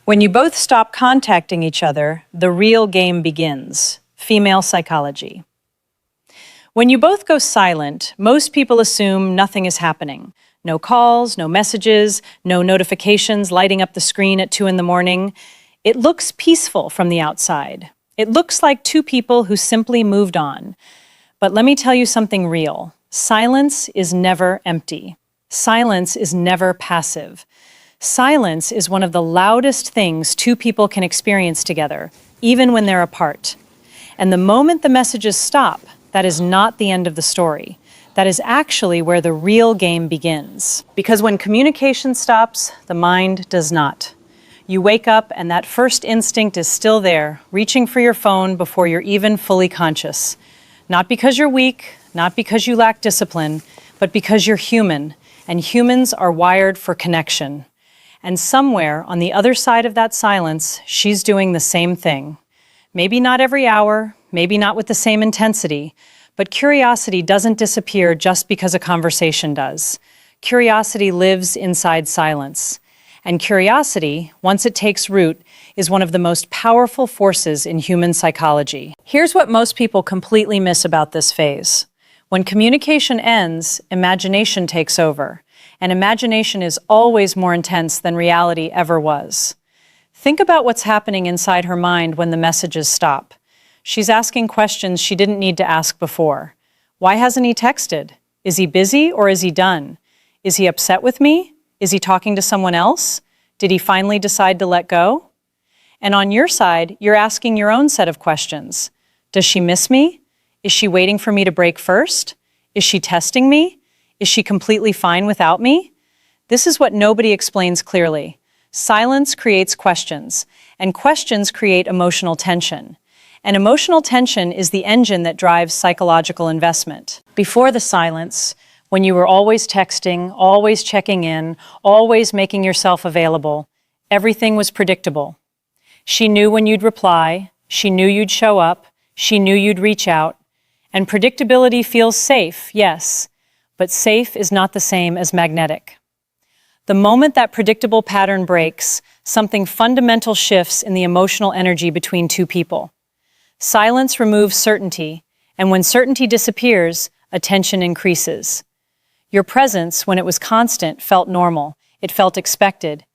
When you both stop contacting each other, the real game begins. Female psychology. When you both go silent, most people assume nothing is happening. No calls, no messages, no notifications lighting up the screen at 2 in the morning. It looks peaceful from the outside. It looks like two people who simply moved on. But let me tell you something real. Silence is never empty. Silence is never passive. Silence is one of the loudest things two people can experience together, even when they're apart. And the moment the messages stop, that is not the end of the story. That is actually where the real game begins. Because when communication stops, the mind does not. You wake up and that first instinct is still there, reaching for your phone before you're even fully conscious. Not because you're weak, not because you lack discipline, but because you're human, and humans are wired for connection. And somewhere on the other side of that silence, she's doing the same thing. Maybe not every hour, maybe not with the same intensity, but curiosity doesn't disappear just because a conversation does. Curiosity lives inside silence. And curiosity, once it takes root, is one of the most powerful forces in human psychology. Here's what most people completely miss about this phase. When communication ends, imagination takes over. And imagination is always more intense than reality ever was. Think about what's happening inside her mind when the messages stop. She's asking questions she didn't need to ask before. Why hasn't he texted? Is he busy or is he done? Is he upset with me? Is he talking to someone else? Did he finally decide to let go? And on your side, you're asking your own set of questions. Does she miss me? Is she waiting for me to break first? Is she testing me? Is she completely fine without me? This is what nobody explains clearly. Silence creates questions, and questions create emotional tension. And emotional tension is the engine that drives psychological investment. Before the silence, when you were always texting, always checking in, always making yourself available, everything was predictable. She knew when you'd reply, she knew you'd show up, she knew you'd reach out. And predictability feels safe, yes, but safe is not the same as magnetic. The moment that predictable pattern breaks, something fundamental shifts in the emotional energy between two people. Silence removes certainty, and when certainty disappears, attention increases. Your presence, when it was constant, felt normal. It felt expected.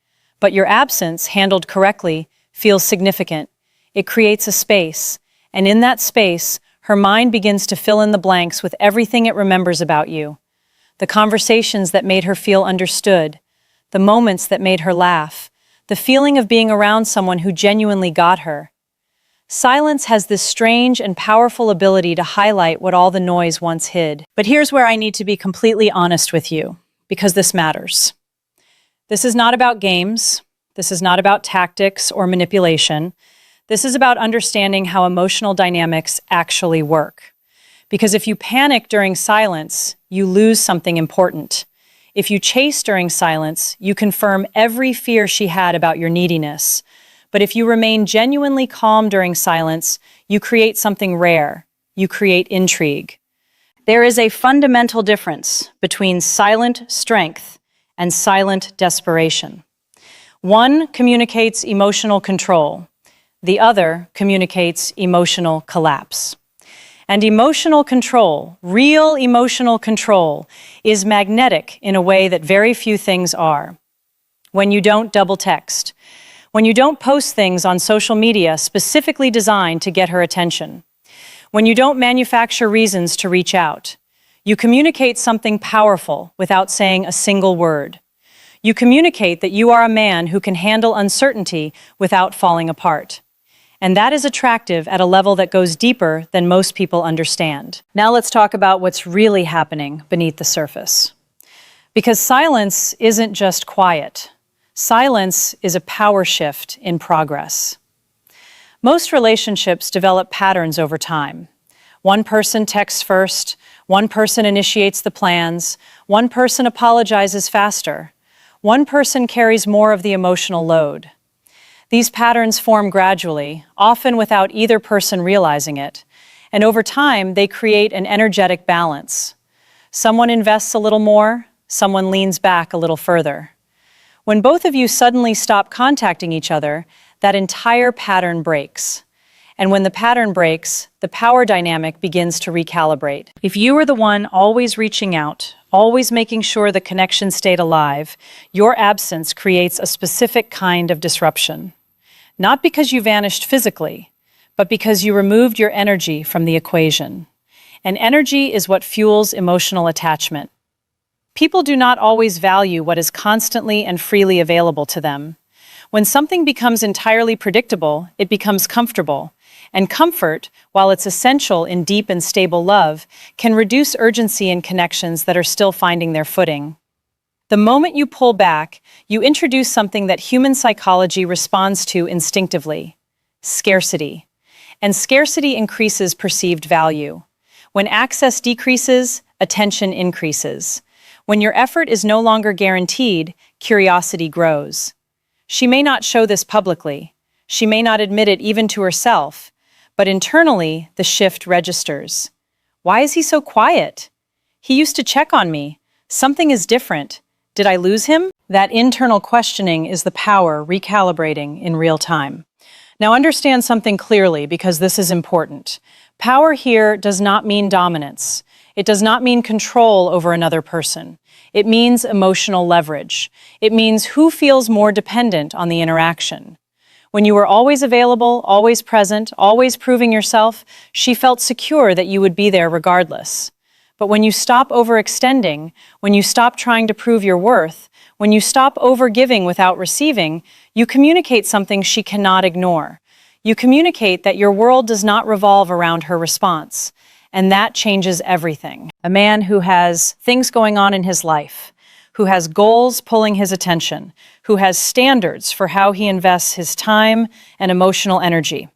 But your absence, handled correctly, feels significant. It creates a space, and in that space, her mind begins to fill in the blanks with everything it remembers about you. The conversations that made her feel understood, the moments that made her laugh, the feeling of being around someone who genuinely got her. Silence has this strange and powerful ability to highlight what all the noise once hid. But here's where I need to be completely honest with you, because this matters. This is not about games. This is not about tactics or manipulation. This is about understanding how emotional dynamics actually work. Because if you panic during silence, you lose something important. If you chase during silence, you confirm every fear she had about your neediness. But if you remain genuinely calm during silence, you create something rare. You create intrigue. There is a fundamental difference between silent strength and silent desperation. One communicates emotional control. The other communicates emotional collapse. And emotional control, real emotional control, is magnetic in a way that very few things are. When you don't double text, when you don't post things on social media specifically designed to get her attention, when you don't manufacture reasons to reach out, you communicate something powerful without saying a single word. You communicate that you are a man who can handle uncertainty without falling apart. And that is attractive at a level that goes deeper than most people understand. Now let's talk about what's really happening beneath the surface. Because silence isn't just quiet. Silence is a power shift in progress. Most relationships develop patterns over time. One person texts first, one person initiates the plans, one person apologizes faster, one person carries more of the emotional load. These patterns form gradually, often without either person realizing it, and over time they create an energetic balance. Someone invests a little more, someone leans back a little further. When both of you suddenly stop contacting each other, that entire pattern breaks. And when the pattern breaks, the power dynamic begins to recalibrate. If you were the one always reaching out, always making sure the connection stayed alive, your absence creates a specific kind of disruption. Not because you vanished physically, but because you removed your energy from the equation. And energy is what fuels emotional attachment. People do not always value what is constantly and freely available to them. When something becomes entirely predictable, it becomes comfortable. And comfort, while it's essential in deep and stable love, can reduce urgency in connections that are still finding their footing. The moment you pull back, you introduce something that human psychology responds to instinctively: scarcity. And scarcity increases perceived value. When access decreases, attention increases. When your effort is no longer guaranteed, curiosity grows. She may not show this publicly. She may not admit it even to herself. But internally, the shift registers. Why is he so quiet? He used to check on me. Something is different. Did I lose him? That internal questioning is the power recalibrating in real time. Now understand something clearly, because this is important. Power here does not mean dominance. It does not mean control over another person. It means emotional leverage. It means who feels more dependent on the interaction. When you were always available, always present, always proving yourself, she felt secure that you would be there regardless. But when you stop overextending, when you stop trying to prove your worth, when you stop overgiving without receiving, you communicate something she cannot ignore. You communicate that your world does not revolve around her response. And that changes everything. A man who has things going on in his life, who has goals pulling his attention, who has standards for how he invests his time and emotional energy.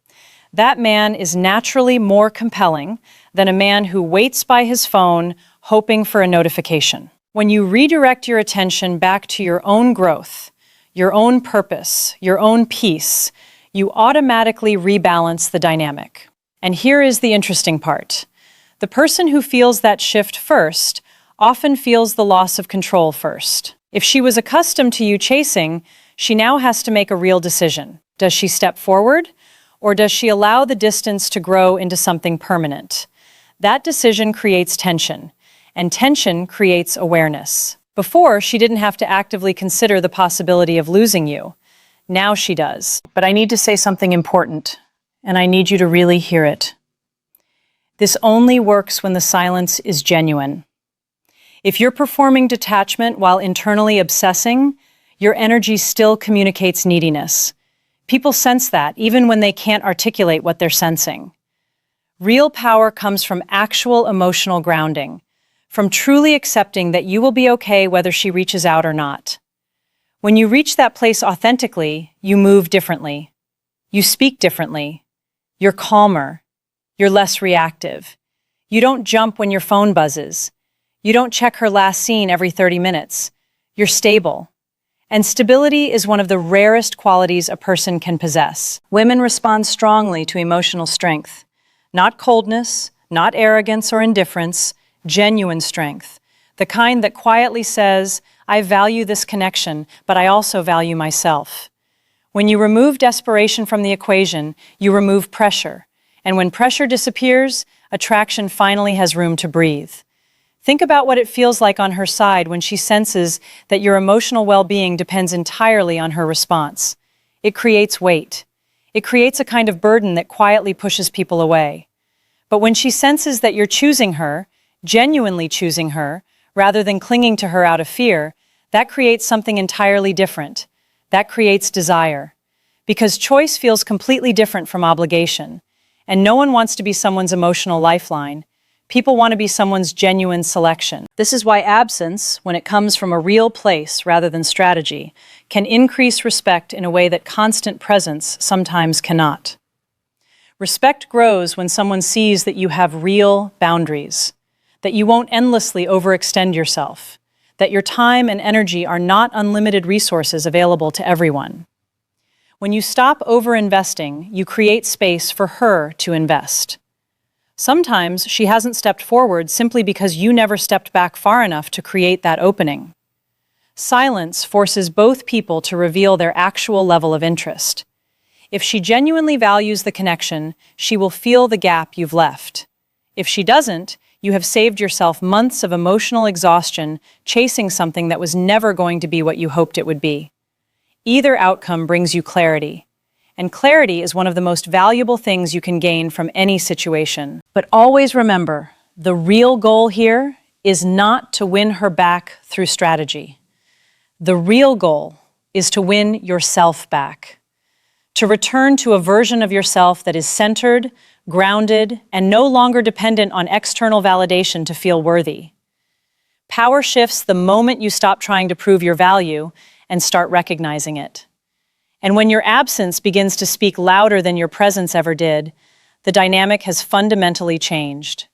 That man is naturally more compelling than a man who waits by his phone hoping for a notification. When you redirect your attention back to your own growth, your own purpose, your own peace, you automatically rebalance the dynamic. And here is the interesting part. The person who feels that shift first often feels the loss of control first. If she was accustomed to you chasing, she now has to make a real decision. Does she step forward, or does she allow the distance to grow into something permanent? That decision creates tension, and tension creates awareness. Before, she didn't have to actively consider the possibility of losing you. Now she does. But I need to say something important, and I need you to really hear it. This only works when the silence is genuine. If you're performing detachment while internally obsessing, your energy still communicates neediness. People sense that, even when they can't articulate what they're sensing. Real power comes from actual emotional grounding, from truly accepting that you will be okay whether she reaches out or not. When you reach that place authentically, you move differently. You speak differently. You're calmer. You're less reactive. You don't jump when your phone buzzes. You don't check her last scene every 30 minutes. You're stable. And stability is one of the rarest qualities a person can possess. Women respond strongly to emotional strength. Not coldness, not arrogance or indifference, genuine strength. The kind that quietly says, I value this connection, but I also value myself. When you remove desperation from the equation, you remove pressure. And when pressure disappears, attraction finally has room to breathe. Think about what it feels like on her side when she senses that your emotional well-being depends entirely on her response. It creates weight. It creates a kind of burden that quietly pushes people away. But when she senses that you're choosing her, genuinely choosing her, rather than clinging to her out of fear, that creates something entirely different. That creates desire. Because choice feels completely different from obligation. And no one wants to be someone's emotional lifeline. People want to be someone's genuine selection. This is why absence, when it comes from a real place rather than strategy, can increase respect in a way that constant presence sometimes cannot. Respect grows when someone sees that you have real boundaries, that you won't endlessly overextend yourself, that your time and energy are not unlimited resources available to everyone. When you stop overinvesting, you create space for her to invest. Sometimes she hasn't stepped forward simply because you never stepped back far enough to create that opening. Silence forces both people to reveal their actual level of interest. If she genuinely values the connection, she will feel the gap you've left. If she doesn't, you have saved yourself months of emotional exhaustion chasing something that was never going to be what you hoped it would be. Either outcome brings you clarity. And clarity is one of the most valuable things you can gain from any situation. But always remember, the real goal here is not to win her back through strategy. The real goal is to win yourself back. To return to a version of yourself that is centered, grounded, and no longer dependent on external validation to feel worthy. Power shifts the moment you stop trying to prove your value and start recognizing it. And when your absence begins to speak louder than your presence ever did, the dynamic has fundamentally changed.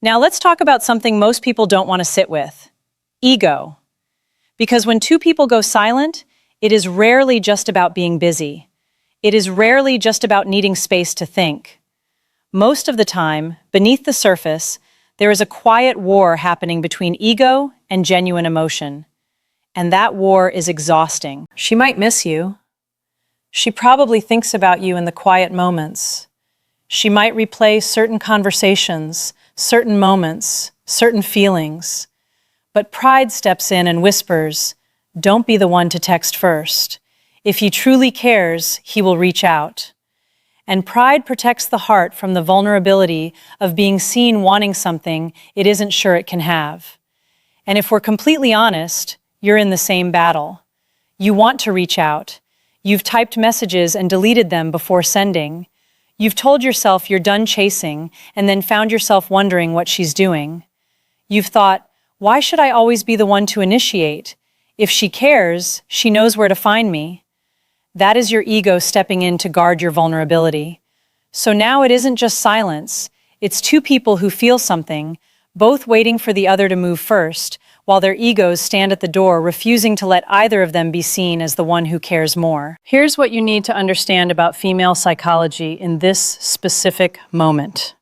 Now let's talk about something most people don't want to sit with: ego. Because when two people go silent, it is rarely just about being busy. It is rarely just about needing space to think. Most of the time, beneath the surface, there is a quiet war happening between ego and genuine emotion. And that war is exhausting. She might miss you. She probably thinks about you in the quiet moments. She might replay certain conversations, certain moments, certain feelings. But pride steps in and whispers, "Don't be the one to text first. If he truly cares, he will reach out." And pride protects the heart from the vulnerability of being seen wanting something it isn't sure it can have. And if we're completely honest, you're in the same battle. You want to reach out. You've typed messages and deleted them before sending. You've told yourself you're done chasing and then found yourself wondering what she's doing. You've thought, why should I always be the one to initiate? If she cares, she knows where to find me. That is your ego stepping in to guard your vulnerability. So now it isn't just silence. It's two people who feel something, both waiting for the other to move first, while their egos stand at the door, refusing to let either of them be seen as the one who cares more. Here's what you need to understand about female psychology in this specific moment.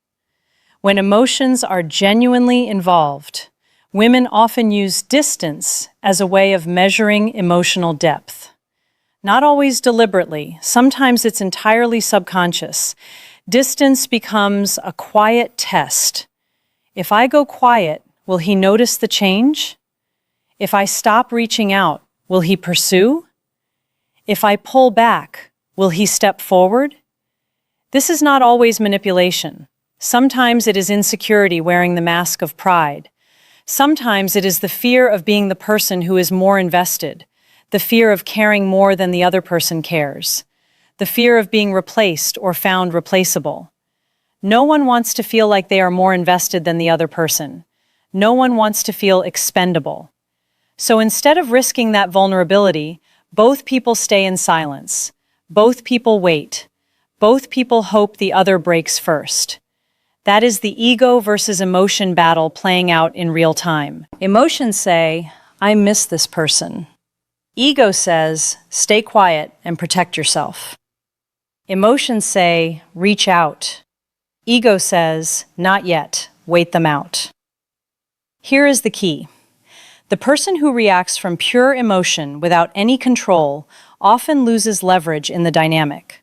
When emotions are genuinely involved, women often use distance as a way of measuring emotional depth. Not always deliberately, sometimes it's entirely subconscious. Distance becomes a quiet test. If I go quiet, will he notice the change? If I stop reaching out, will he pursue? If I pull back, will he step forward? This is not always manipulation. Sometimes it is insecurity wearing the mask of pride. Sometimes it is the fear of being the person who is more invested, the fear of caring more than the other person cares, the fear of being replaced or found replaceable. No one wants to feel like they are more invested than the other person. No one wants to feel expendable. So instead of risking that vulnerability, both people stay in silence. Both people wait. Both people hope the other breaks first. That is the ego versus emotion battle playing out in real time. Emotions say, I miss this person. Ego says, stay quiet and protect yourself. Emotions say, reach out. Ego says, not yet, wait them out. Here is the key. The person who reacts from pure emotion without any control often loses leverage in the dynamic.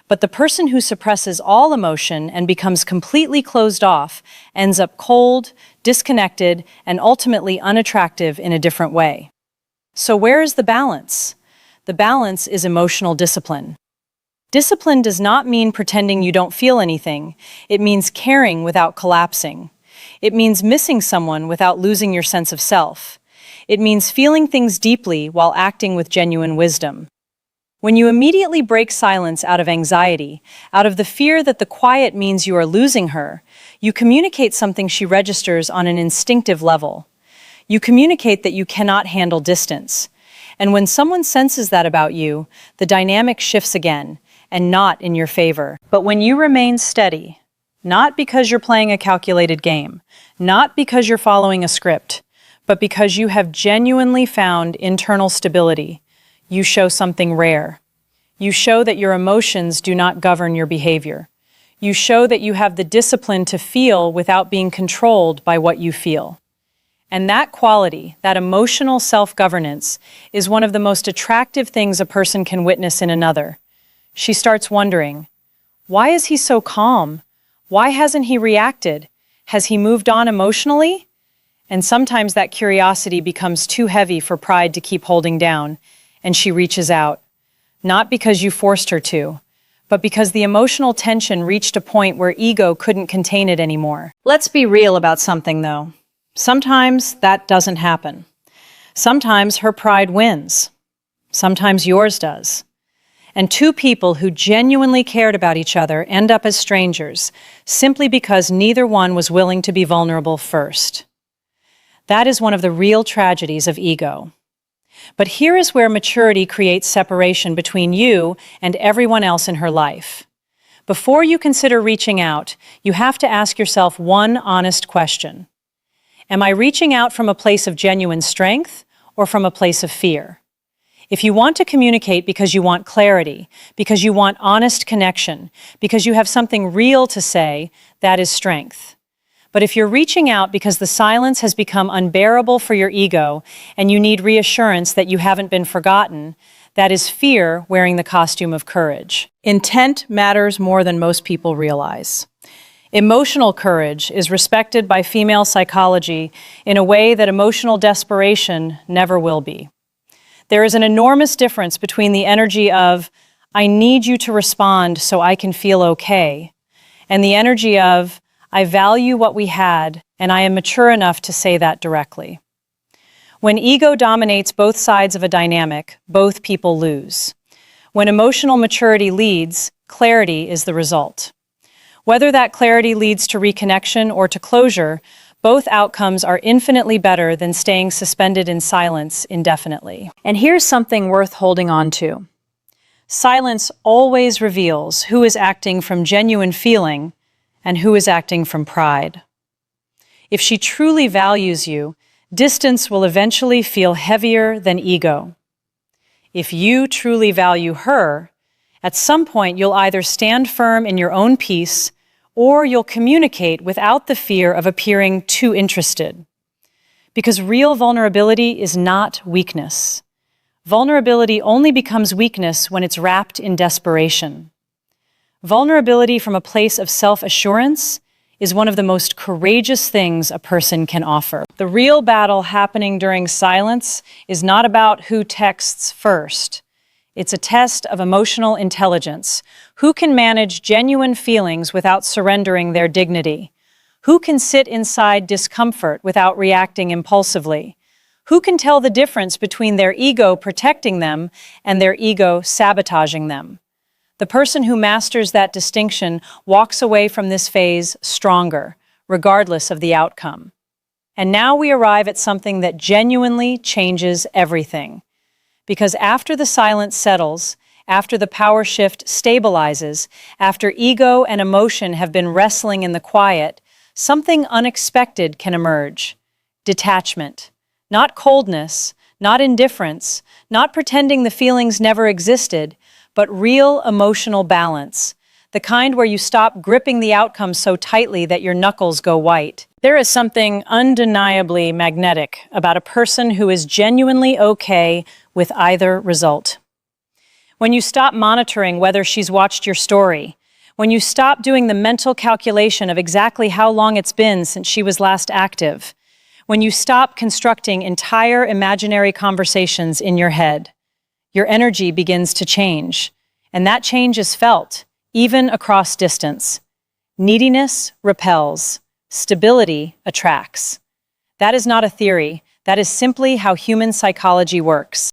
But the person who suppresses all emotion and becomes completely closed off ends up cold, disconnected, and ultimately unattractive in a different way. So where is the balance? The balance is emotional discipline. Discipline does not mean pretending you don't feel anything. It means caring without collapsing. It means missing someone without losing your sense of self. It means feeling things deeply while acting with genuine wisdom. When you immediately break silence out of anxiety, out of the fear that the quiet means you are losing her, you communicate something she registers on an instinctive level. You communicate that you cannot handle distance. And when someone senses that about you, the dynamic shifts again, and not in your favor. But when you remain steady, not because you're playing a calculated game, not because you're following a script, but because you have genuinely found internal stability, you show something rare. You show that your emotions do not govern your behavior. You show that you have the discipline to feel without being controlled by what you feel. And that quality, that emotional self-governance, is one of the most attractive things a person can witness in another. She starts wondering, why is he so calm? Why hasn't he reacted? Has he moved on emotionally? And sometimes that curiosity becomes too heavy for pride to keep holding down, and she reaches out. Not because you forced her to, but because the emotional tension reached a point where ego couldn't contain it anymore. Let's be real about something, though. Sometimes that doesn't happen. Sometimes her pride wins. Sometimes yours does. And two people who genuinely cared about each other end up as strangers, simply because neither one was willing to be vulnerable first. That is one of the real tragedies of ego. But here is where maturity creates separation between you and everyone else in her life. Before you consider reaching out, you have to ask yourself one honest question. Am I reaching out from a place of genuine strength or from a place of fear? If you want to communicate because you want clarity, because you want honest connection, because you have something real to say, that is strength. But if you're reaching out because the silence has become unbearable for your ego and you need reassurance that you haven't been forgotten, that is fear wearing the costume of courage. Intent matters more than most people realize. Emotional courage is respected by female psychology in a way that emotional desperation never will be. There is an enormous difference between the energy of, I need you to respond so I can feel okay, and the energy of, I value what we had and I am mature enough to say that directly. When ego dominates both sides of a dynamic, both people lose. When emotional maturity leads, clarity is the result. Whether that clarity leads to reconnection or to closure, both outcomes are infinitely better than staying suspended in silence indefinitely. And here's something worth holding on to. Silence always reveals who is acting from genuine feeling and who is acting from pride. If she truly values you, distance will eventually feel heavier than ego. If you truly value her, at some point you'll either stand firm in your own peace or you'll communicate without the fear of appearing too interested. Because real vulnerability is not weakness. Vulnerability only becomes weakness when it's wrapped in desperation. Vulnerability from a place of self-assurance is one of the most courageous things a person can offer. The real battle happening during silence is not about who texts first. It's a test of emotional intelligence. Who can manage genuine feelings without surrendering their dignity? Who can sit inside discomfort without reacting impulsively? Who can tell the difference between their ego protecting them and their ego sabotaging them? The person who masters that distinction walks away from this phase stronger, regardless of the outcome. And now we arrive at something that genuinely changes everything. Because after the silence settles, after the power shift stabilizes, after ego and emotion have been wrestling in the quiet, something unexpected can emerge. Detachment. Not coldness, not indifference, not pretending the feelings never existed, but real emotional balance. The kind where you stop gripping the outcome so tightly that your knuckles go white. There is something undeniably magnetic about a person who is genuinely okay with either result. When you stop monitoring whether she's watched your story, when you stop doing the mental calculation of exactly how long it's been since she was last active, when you stop constructing entire imaginary conversations in your head, your energy begins to change, and that change is felt, even across distance. Neediness repels. Stability attracts. That is not a theory. That is simply how human psychology works.